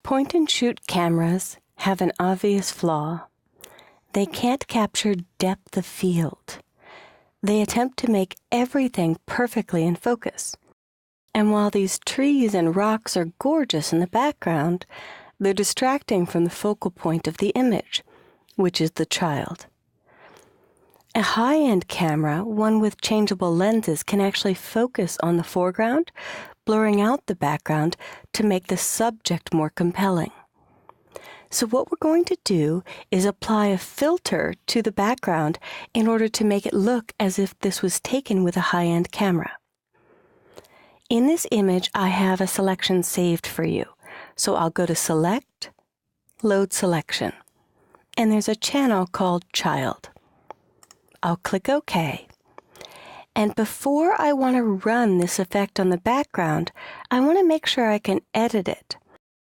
Point-and-shoot cameras have an obvious flaw. They can't capture depth of field. They attempt to make everything perfectly in focus. And while these trees and rocks are gorgeous in the background, they're distracting from the focal point of the image, which is the child. A high-end camera, one with changeable lenses, can actually focus on the foreground, blurring out the background to make the subject more compelling. So what we're going to do is apply a filter to the background in order to make it look as if this was taken with a high-end camera. In this image, I have a selection saved for you. So I'll go to Select, Load Selection, and there's a channel called Child. I'll click OK. And before I want to run this effect on the background, I want to make sure I can edit it.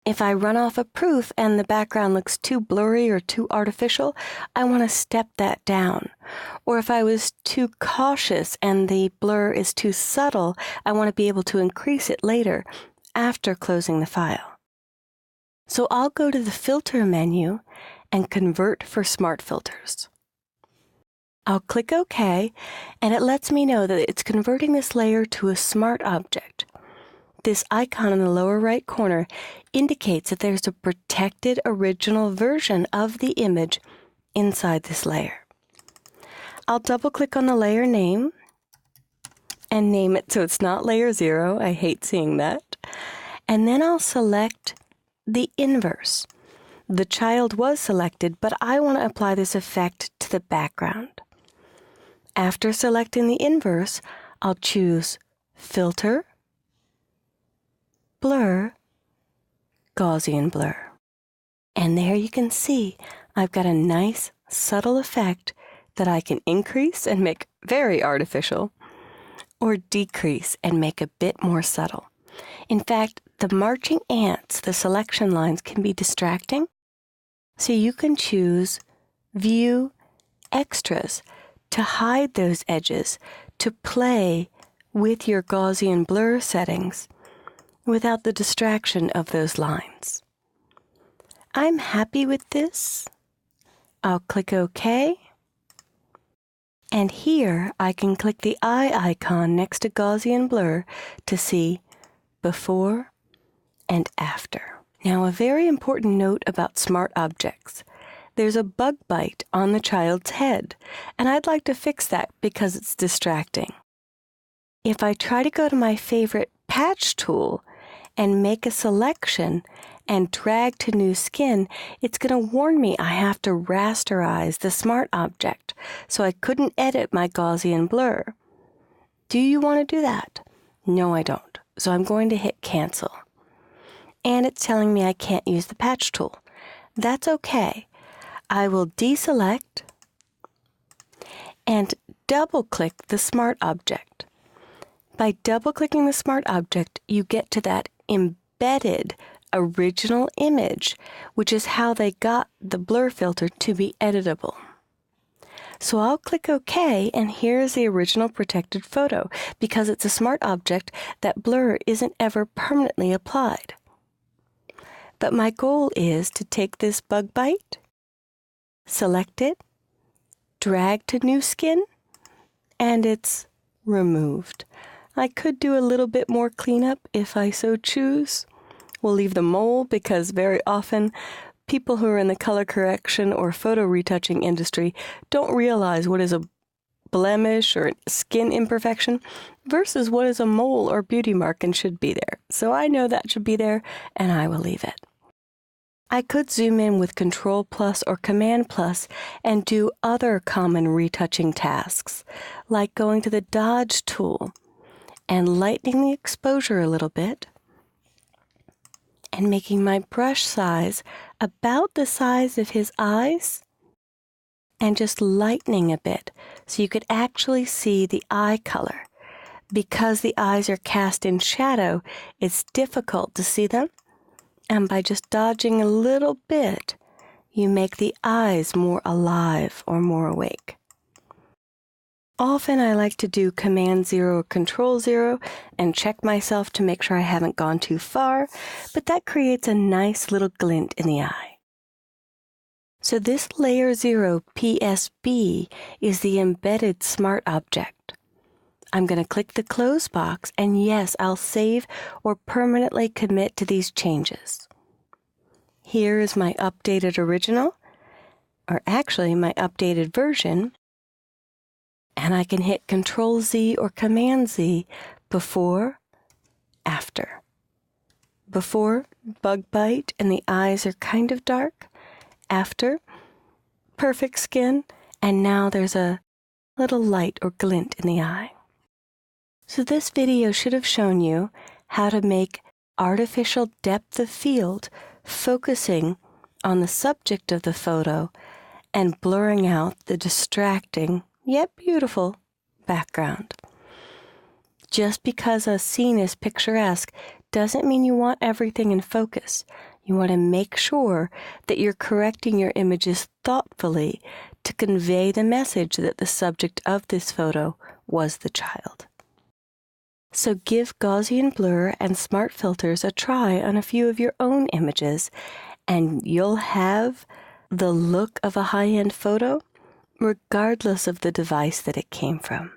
If I run off a proof and the background looks too blurry or too artificial, I want to step that down. Or if I was too cautious and the blur is too subtle, I want to be able to increase it later after closing the file. So I'll go to the Filter menu and Convert for Smart Filters. I'll click OK, and it lets me know that it's converting this layer to a smart object. This icon in the lower right corner indicates that there's a protected original version of the image inside this layer. I'll double-click on the layer name and name it so it's not layer 0. I hate seeing that. And then I'll select the inverse. The child was selected, but I want to apply this effect to the background. After selecting the inverse, I'll choose Filter, Blur, Gaussian Blur. And there you can see I've got a nice, subtle effect that I can increase and make very artificial, or decrease and make a bit more subtle. In fact, the marching ants, the selection lines, can be distracting, so you can choose View, Extras to hide those edges, to play with your Gaussian blur settings without the distraction of those lines. I'm happy with this. I'll click OK. And here I can click the eye icon next to Gaussian blur to see before and after. Now, a very important note about smart objects. There's a bug bite on the child's head, and I'd like to fix that because it's distracting. If I try to go to my favorite patch tool and make a selection and drag to new skin, it's going to warn me I have to rasterize the smart object, so I couldn't edit my Gaussian blur. Do you want to do that? No, I don't. So I'm going to hit Cancel. And it's telling me I can't use the patch tool. That's okay. I will deselect and double-click the smart object. By double-clicking the smart object, you get to that embedded original image, which is how they got the blur filter to be editable. So I'll click OK, and here's the original protected photo, because it's a smart object, that blur isn't ever permanently applied. But my goal is to take this bug bite, select it, drag to new skin, and it's removed. I could do a little bit more cleanup if I so choose. We'll leave the mole because very often people who are in the color correction or photo retouching industry don't realize what is a blemish or skin imperfection versus what is a mole or beauty mark and should be there. So I know that should be there, and I will leave it. I could zoom in with Control plus or Command plus and do other common retouching tasks, like going to the Dodge tool and lightening the exposure a little bit and making my brush size about the size of his eyes and just lightening a bit so you could actually see the eye color. Because the eyes are cast in shadow, it's difficult to see them. And by just dodging a little bit, you make the eyes more alive or more awake. Often I like to do Command 0 or Control 0 and check myself to make sure I haven't gone too far, but that creates a nice little glint in the eye. So this Layer 0 PSB is the embedded smart object. I'm going to click the close box, and yes, I'll save or permanently commit to these changes. Here is my updated original, or actually my updated version, and I can hit Control Z or Command Z before, after. Before, bug bite and the eyes are kind of dark. After, perfect skin, and now there's a little light or glint in the eye. So this video should have shown you how to make artificial depth of field focusing on the subject of the photo and blurring out the distracting yet beautiful background. Just because a scene is picturesque doesn't mean you want everything in focus. You want to make sure that you're correcting your images thoughtfully to convey the message that the subject of this photo was the child. So give Gaussian blur and smart filters a try on a few of your own images, and you'll have the look of a high-end photo regardless of the device that it came from.